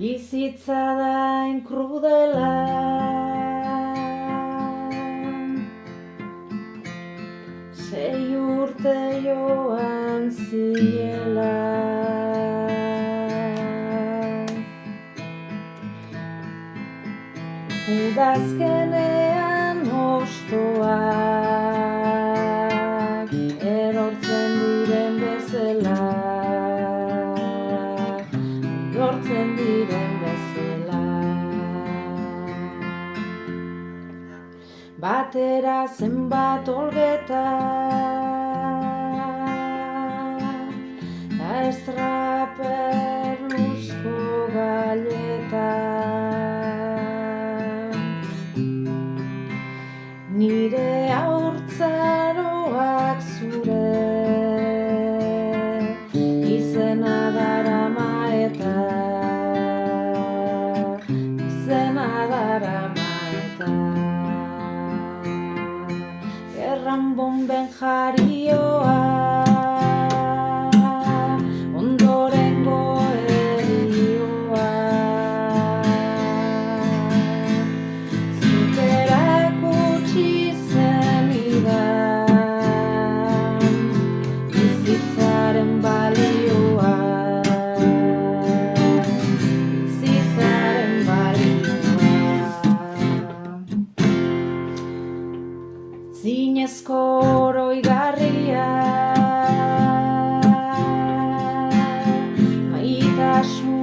Bizitza da inkrudela, sei urte joan zinela. Udazkenean hostoak erortzen diren bezala, erortzen diren bezala. Batera zenbat olgeta, ta estraperluzko galleta. Nire haurtzaroak zure izena darama eta izena darama eta gerran bonben jarioa ondorengo herioa bizitzaren balioa, bizitzaren balioa. Zinezko oroigarria, maitasun